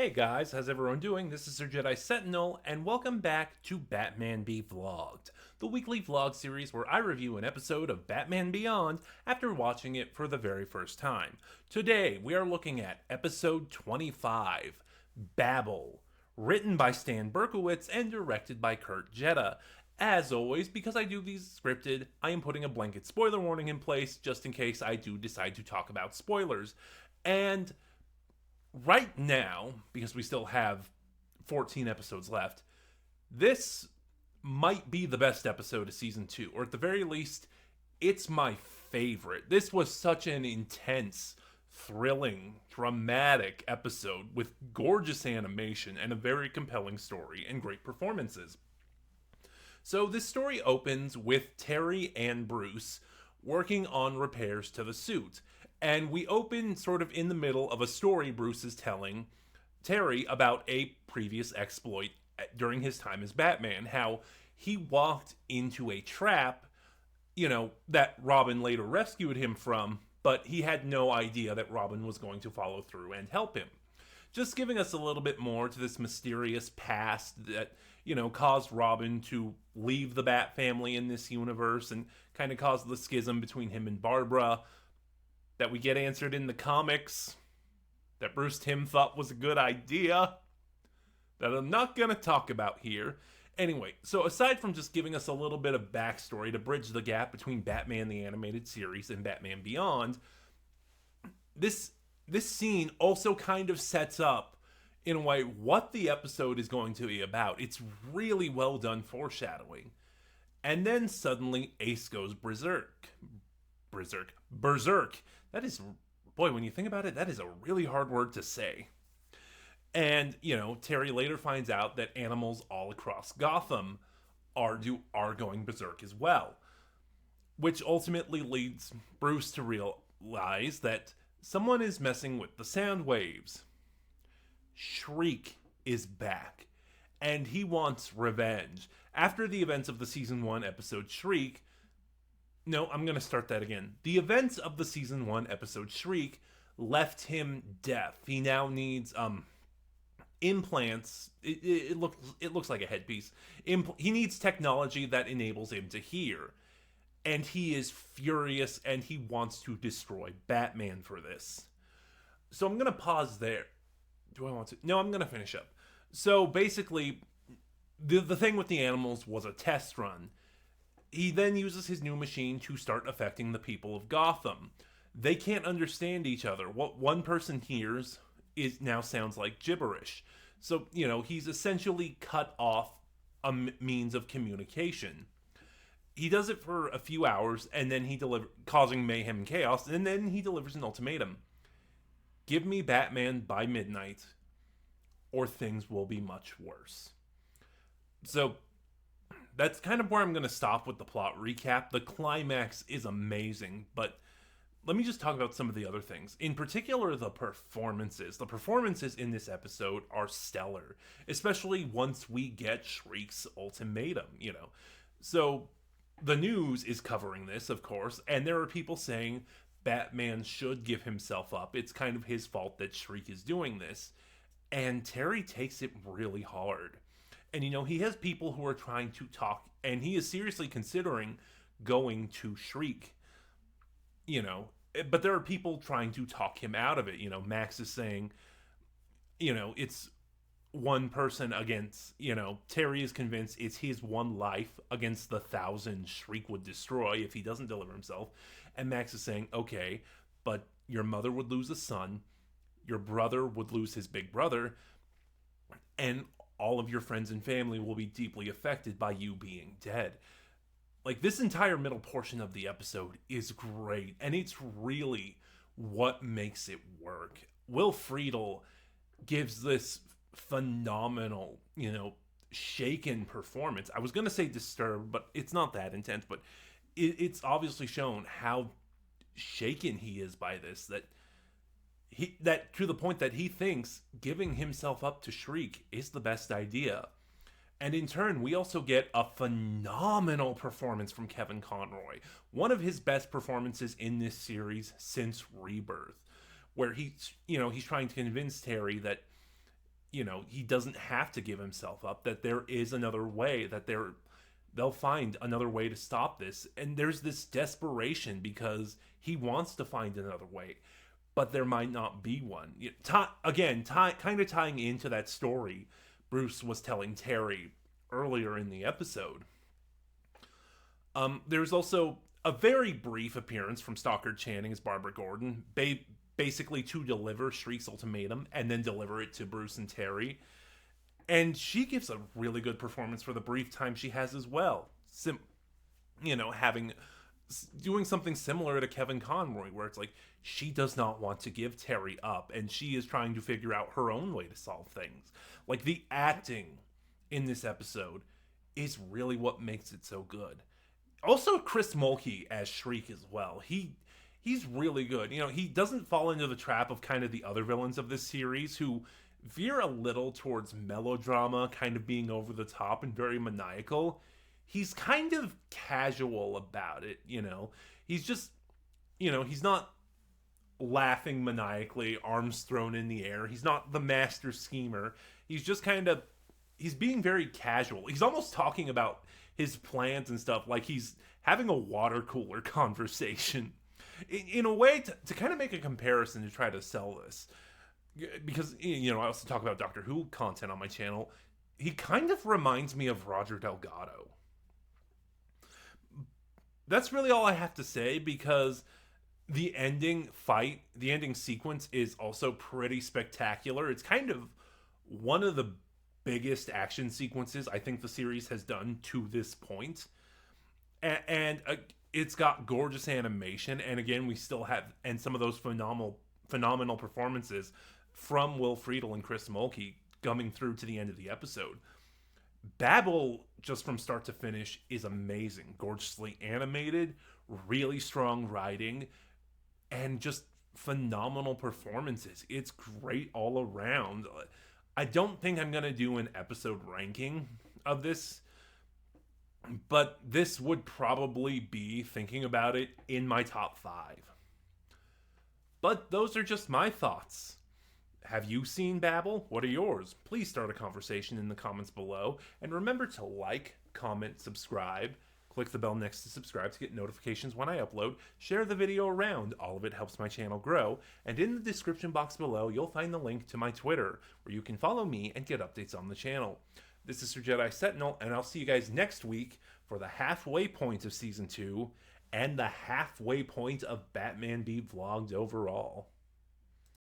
Hey guys, how's everyone doing? This is Sir Jedi Sentinel, and welcome back to Batman Be Vlogged, the weekly vlog series where I review an episode of Batman Beyond after watching it for the very first time. Today, we are looking at episode 25, Babel, written by Stan Berkowitz and directed by Kurt Jetta. As always, because I do these scripted, I am putting a blanket spoiler warning in place just in case I do decide to talk about spoilers. And right now, because we still have 14 episodes left, this might be the best episode of season 2, or at the very least, it's my favorite. This was such an intense, thrilling, dramatic episode with gorgeous animation and a very compelling story and great performances. So, this story opens with Terry and Bruce working on repairs to the suit. And we open sort of in the middle of a story Bruce is telling Terry about a previous exploit during his time as Batman. How he walked into a trap, that Robin later rescued him from, but he had no idea that Robin was going to follow through and help him. Just giving us a little bit more to this mysterious past that, caused Robin to leave the Bat family in this universe and kind of caused the schism between him and Barbara that we get answered in the comics, that Bruce Timm thought was a good idea, that I'm not going to talk about here. Anyway, so aside from just giving us a little bit of backstory to bridge the gap between Batman the Animated Series and Batman Beyond, this scene also kind of sets up, in a way, what the episode is going to be about. It's really well done foreshadowing. And then suddenly Ace goes berserk. Berserk. That is, boy, when you think about it, that is a really hard word to say. And, Terry later finds out that animals all across Gotham are going berserk as well. Which ultimately leads Bruce to realize that someone is messing with the sound waves. Shriek is back, and he wants revenge. After the events of the season 1 episode Shriek, no, I'm going to start that again. The events of the season 1 episode Shriek left him deaf. He now needs implants. It looks like a headpiece. He needs technology that enables him to hear. And he is furious and he wants to destroy Batman for this. So I'm going to pause there. Do I want to? No, I'm going to finish up. So basically, the thing with the animals was a test run. He then uses his new machine to start affecting the people of Gotham. They can't understand each other. What one person hears now sounds like gibberish. So, he's essentially cut off a means of communication. He does it for a few hours, and then causing mayhem and chaos, and then he delivers an ultimatum. Give me Batman by midnight, or things will be much worse. So, that's kind of where I'm going to stop with the plot recap. The climax is amazing, but let me just talk about some of the other things. In particular, the performances. The performances in this episode are stellar, especially once we get Shriek's ultimatum, So, the news is covering this, of course, and there are people saying Batman should give himself up. It's kind of his fault that Shriek is doing this. And Terry takes it really hard. And, he has people who are trying to talk, and he is seriously considering going to Shriek, But there are people trying to talk him out of it. Max is saying, it's one person against, Terry is convinced it's his one life against the 1,000 Shriek would destroy if he doesn't deliver himself. And Max is saying, okay, but your mother would lose a son, your brother would lose his big brother, and all of your friends and family will be deeply affected by you being dead. Like, this entire middle portion of the episode is great, and it's really what makes it work. Will Friedle gives this phenomenal, shaken performance. I was going to say disturbed, but it's not that intense, but it's obviously shown how shaken he is by this, that to the point that he thinks giving himself up to Shriek is the best idea. And in turn, we also get a phenomenal performance from Kevin Conroy. One of his best performances in this series since Rebirth, where he's trying to convince Terry that he doesn't have to give himself up, that there is another way, that they'll find another way to stop this. And there's this desperation because he wants to find another way, but there might not be one. Kind of tying into that story Bruce was telling Terry earlier in the episode. There's also a very brief appearance from Stockard Channing as Barbara Gordon, basically to deliver Shriek's ultimatum and then deliver it to Bruce and Terry. And she gives a really good performance for the brief time she has as well. Doing something similar to Kevin Conroy, where it's like she does not want to give Terry up, and she is trying to figure out her own way to solve things. Like, the acting in this episode is really what makes it so good. Also, Chris Mulkey as Shriek as well. He's really good. He doesn't fall into the trap of kind of the other villains of this series who veer a little towards melodrama, kind of being over the top and very maniacal. He's kind of casual about it, He's just, he's not laughing maniacally, arms thrown in the air. He's not the master schemer. He's just he's being very casual. He's almost talking about his plans and stuff like he's having a water cooler conversation. In a way, to kind of make a comparison to try to sell this, because I also talk about Doctor Who content on my channel. He kind of reminds me of Roger Delgado. That's really all I have to say, because the ending sequence is also pretty spectacular. It's kind of one of the biggest action sequences I think the series has done to this point. And it's got gorgeous animation, and again, we still have some of those phenomenal performances from Will Friedle and Chris Mulkey coming through to the end of the episode. Babel, just from start to finish, is amazing. Gorgeously animated, really strong writing, and just phenomenal performances. It's great all around. I don't think I'm going to do an episode ranking of this, but this would probably be, thinking about it, in my top 5. But those are just my thoughts. Have you seen Babel? What are yours? Please start a conversation in the comments below. And remember to like, comment, subscribe. Click the bell next to subscribe to get notifications when I upload. Share the video around. All of it helps my channel grow. And in the description box below, you'll find the link to my Twitter, where you can follow me and get updates on the channel. This is Sir Jedi Sentinel, and I'll see you guys next week for the halfway point of Season 2 and the halfway point of Batman Be Vlogged overall.